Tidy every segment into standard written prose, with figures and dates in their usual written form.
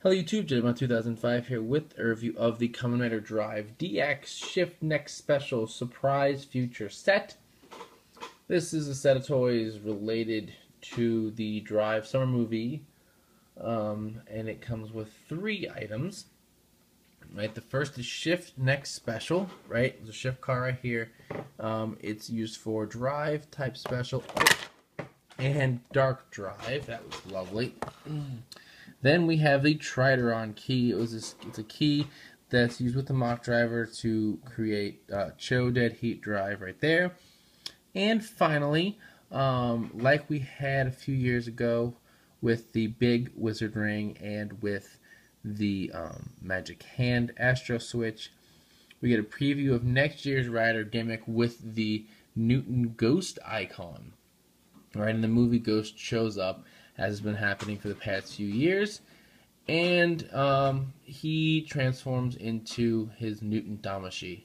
Hello YouTube, Jedi 2005 here with a review of the Kamen Rider Drive DX Shift Next Special Surprise Future Set. This is a set of toys related to the Drive Summer movie, and it comes with 3 items. Right, the first is Shift Next Special. Right, there's a shift car right here. It's used for Drive Type Special and Dark Drive. That was lovely. Then we have the Trideron key. It's a key that's used with the mock driver to create Cho Dead Heat Drive right there. And finally, like we had a few years ago with the big Wizard Ring and with the Magic Hand Astro Switch, we get a preview of next year's Rider gimmick with the Newton Ghost icon. Right, in the movie, Ghost shows up, as has been happening for the past few years, and he transforms into his Newton Damashi.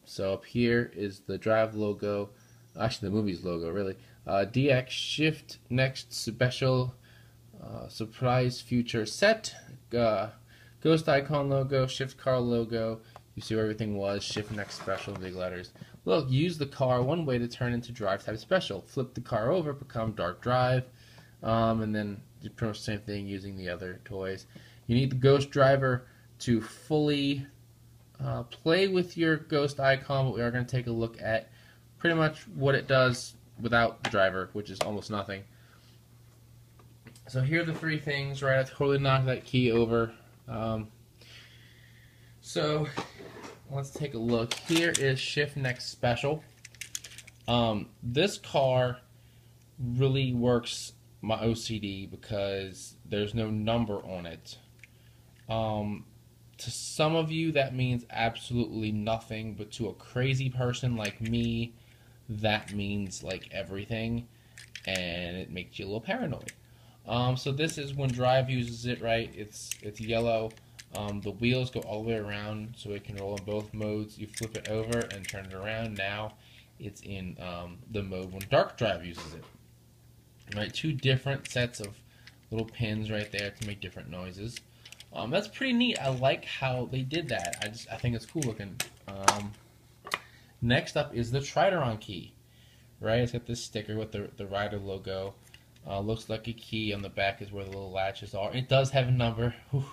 So up here is the Drive logo, actually the movie's logo, really. DX Shift Next Special Surprise Future Set, Ghost Icon logo, Shift Car logo. You see where everything was, Shift Next Special, big letters. Look, use the car one way to turn into Drive Type Special. Flip the car over, become Dark Drive, and then you pretty much the same thing using the other toys. You need the Ghost Driver to fully play with your Ghost icon, but we are going to take a look at pretty much what it does without the driver, which is almost nothing. So here are the 3 things, right? I totally knocked that key over. So let's take a look. Here is Shift Next Special. This car really works my OCD because there's no number on it. To some of you that means absolutely nothing, but to a crazy person like me, that means like everything, and it makes you a little paranoid. So this is when Drive uses it, right? It's yellow. The wheels go all the way around, so it can roll in both modes. You flip it over and turn it around. Now it's in the mode when Dark Drive uses it. Right, 2 different sets of little pins right there to make different noises. That's pretty neat. I like how they did that. I think it's cool looking. Next up is the Trideron key. Right, it's got this sticker with the Rider logo. Looks like a key. On the back is where the little latches are. It does have a number. Whew.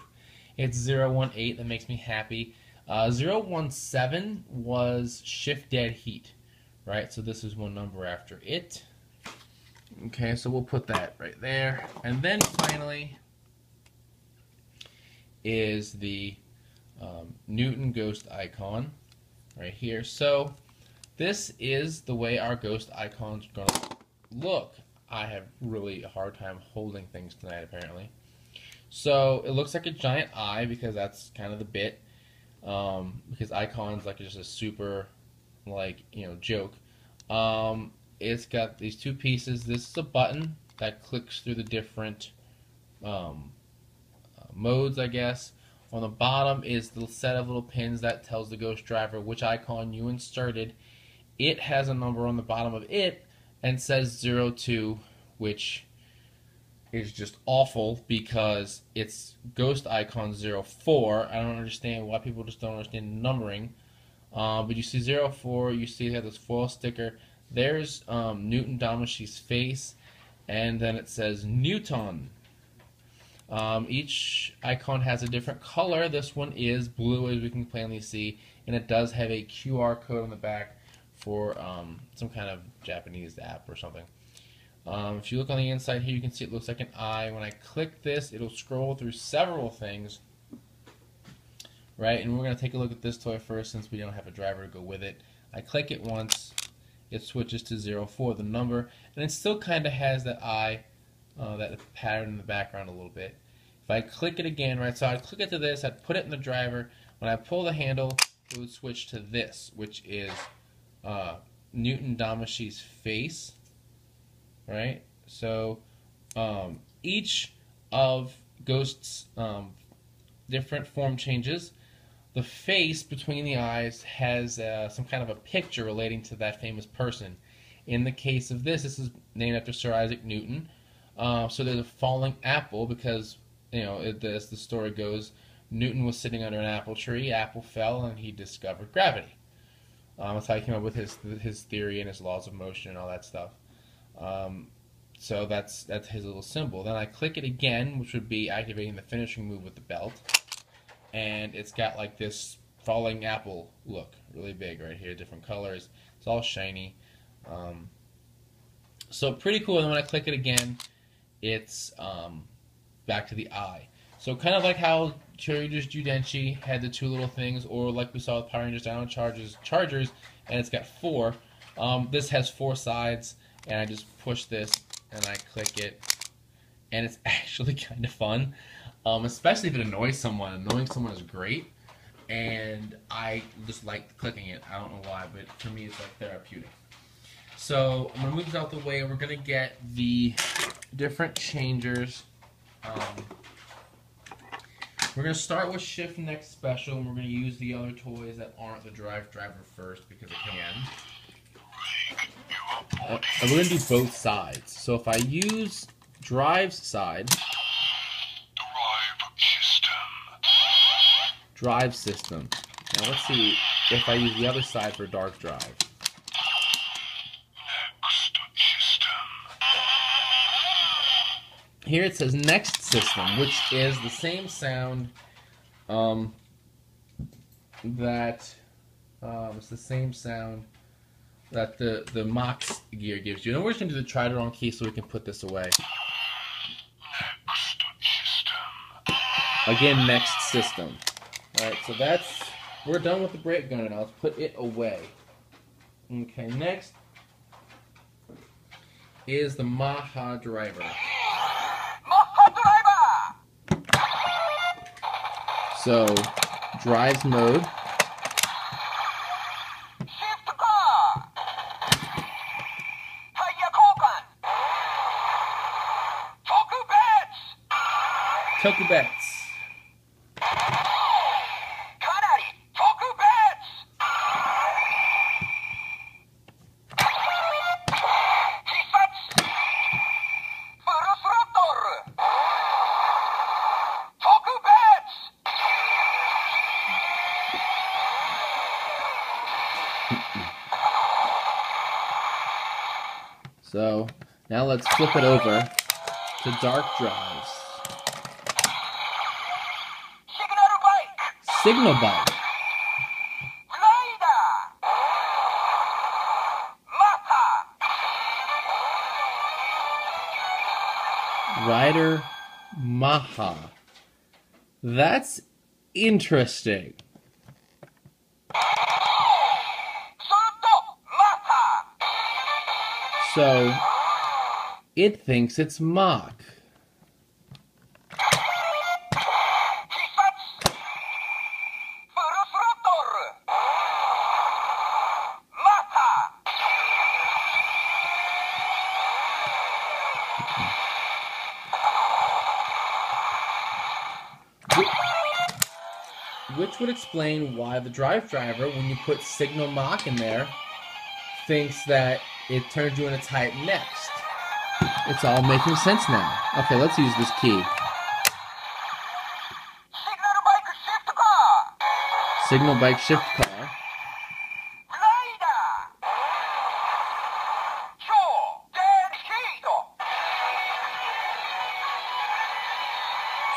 It's 018. That makes me happy. 017 was Shift Dead Heat. Right, so this is one number after it. Okay, so we'll put that right there. And then finally is the Newton Ghost icon right here. So this is the way our Ghost icon's going to look. I have really a hard time holding things tonight, apparently. So it looks like a giant eye because that's kind of the bit. Because icon's like just a super, like, joke. It's got these 2 pieces. This is a button that clicks through the different modes, I guess. On the bottom is the set of little pins that tells the Ghost Driver which icon you inserted. It has a number on the bottom of it and says 02, which is just awful because it's Ghost icon 04. I don't understand why people just don't understand numbering. But you see 04, you see they have this foil sticker. There's Newton Damashi's face, and then it says Newton. Each icon has a different color. This one is blue, as we can plainly see, and it does have a QR code on the back for some kind of Japanese app or something. If you look on the inside here, you can see it looks like an eye. When I click this, it'll scroll through several things. Right, and we're going to take a look at this toy first since we don't have a driver to go with it. I click it once, it switches to 04, the number, and it still kind of has that eye, that pattern in the background a little bit. If I click it again, right, so I'd click it to this, I'd put it in the driver. When I pull the handle, it would switch to this, which is Newton Damashi's face. Right, so each of Ghost's different form changes. The face between the eyes has some kind of a picture relating to that famous person. In the case of this is named after Sir Isaac Newton. So there's a falling apple because as the story goes, Newton was sitting under an apple tree. Apple fell, and he discovered gravity. That's how he came up with his theory and his laws of motion and all that stuff. So that's his little symbol. Then I click it again, which would be activating the finishing move with the belt, and it's got like this falling apple look, really big right here, different colors. It's all shiny. So pretty cool. And then when I click it again, it's back to the eye. So kind of like how Chargers Judenchi had the two little things, or like we saw with Power Rangers Dino Chargers, and it's got 4. This has 4 sides, and I just push this and I click it, and it's actually kind of fun, especially if it annoys someone. Annoying someone is great, and I just like clicking it. I don't know why, but for me it's like therapeutic. So I'm going to move this out the way, and we're going to get the different changers. We're going to start with Shift Next Special, and we're going to use the other toys that aren't the driver first because it can. And we're going to do both sides. So if I use Drive's side, Drive System. Now let's see if I use the other side for Dark Drive. Here it says Next System, which is the same sound it's the same sound that the Mox gear gives you. And we're just going to do the Tridron key so we can put this away. Again, Next System. Alright, so we're done with the brake gun now. Let's put it away. Okay, next is the Maha driver. So, drives mode. Tokubets. So, now let's flip it over to Dark Drives. Signal Bike. Rider Maha. That's interesting. So, it thinks it's Mach. Which would explain why the driver, when you put Signal Mach in there, thinks that it turns you into type next. It's all making sense now. Okay, let's use this key. Signal Bike Shift Car.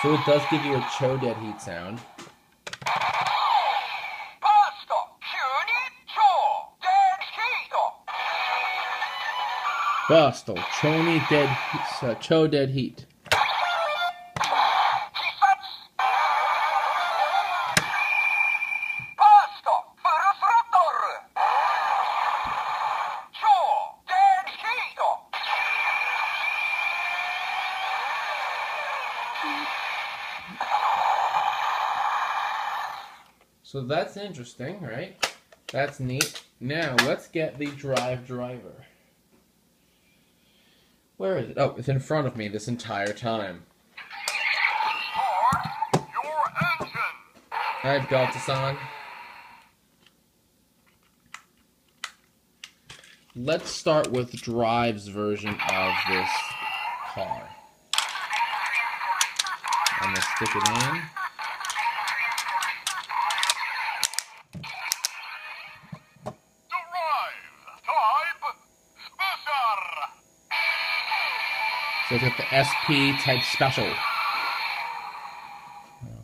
So it does give you a Cho Dead Heat sound. Bustle, Cho Dead Heat. So that's interesting, right? That's neat. Now, let's get the driver. Where is it? Oh, it's in front of me this entire time. Start your engine. I've got this on. Let's start with Drive's version of this car. I'm going to stick it in. So it's got the SP type special.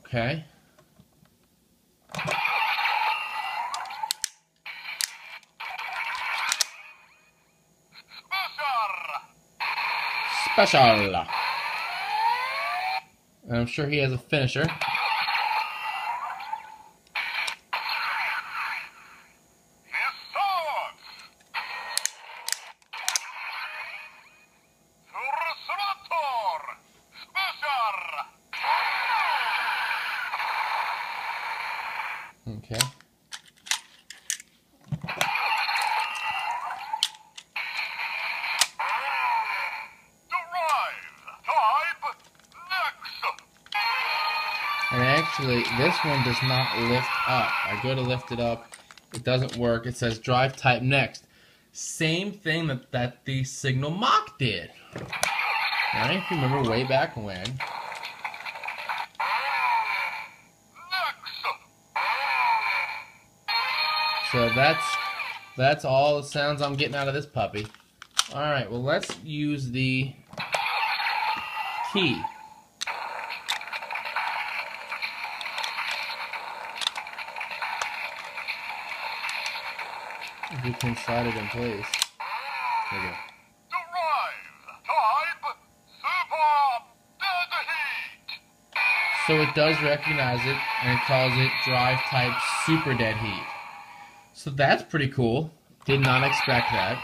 Okay. Special. And I'm sure he has a finisher. Okay. And actually, this one does not lift up. I go to lift it up, it doesn't work. It says drive type next. Same thing that the Signal Mach did. Right? If you remember way back when. So that's all the sounds I'm getting out of this puppy. Alright, well let's use the key. If you can slide it in place. There you go. So it does recognize it, and it calls it drive type super dead heat. So that's pretty cool. Did not expect that.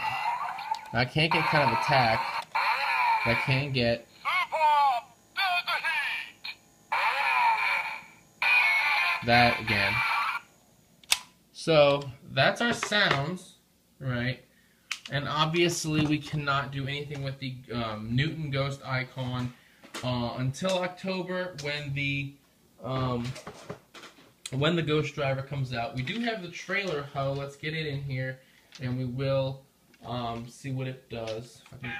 I can't get kind of attack, but I can get that again. So that's our sounds, right? And obviously we cannot do anything with the Newton Ghost icon until October when the Ghost Driver comes out. We do have the trailer hoe. Let's get it in here, and we will see what it does. If I can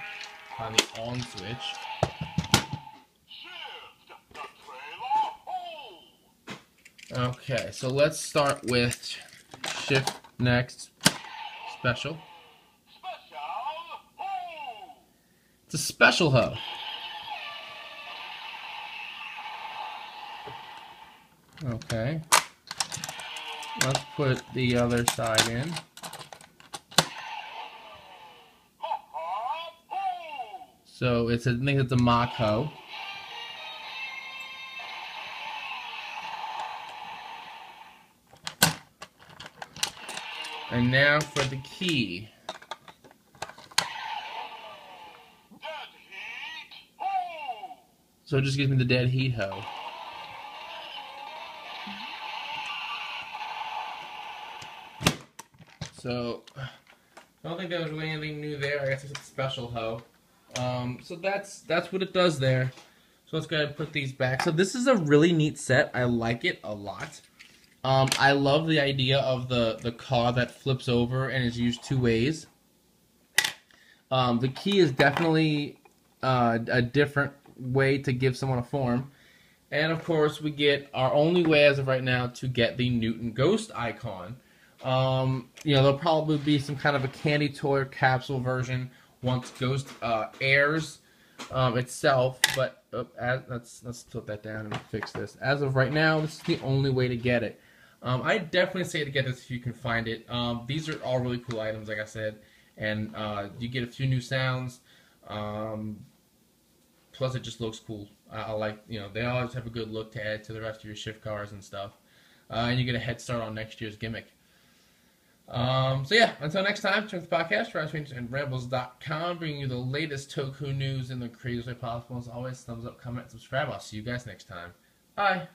find the on switch. Okay, so let's start with shift next special. It's a special hoe. Okay. Let's put the other side in. So I think it's a Mach hoe. And now for the key. So it just gives me the dead heat hoe. So I don't think there was really anything new there. I guess it's a special hoe. So that's what it does there. So let's go ahead and put these back. So this is a really neat set. I like it a lot. I love the idea of the car that flips over and is used two ways. The key is definitely a different way to give someone a form. And of course we get our only way as of right now to get the Newton Ghost icon. You know, there'll probably be some kind of a candy toy or capsule version once Ghost airs itself, but let's tilt that down and fix this. As of right now, this is the only way to get it. I definitely say to get this if you can find it. These are all really cool items, like I said, and you get a few new sounds. Plus, it just looks cool. I like, you know, they always have a good look to add to the rest of your shift cars and stuff, and you get a head start on next year's gimmick. So yeah, until next time, check the podcast, RiseRangersandRambles.com, bringing you the latest Toku news in the craziest way possible. As always, thumbs up, comment, subscribe. I'll see you guys next time. Bye.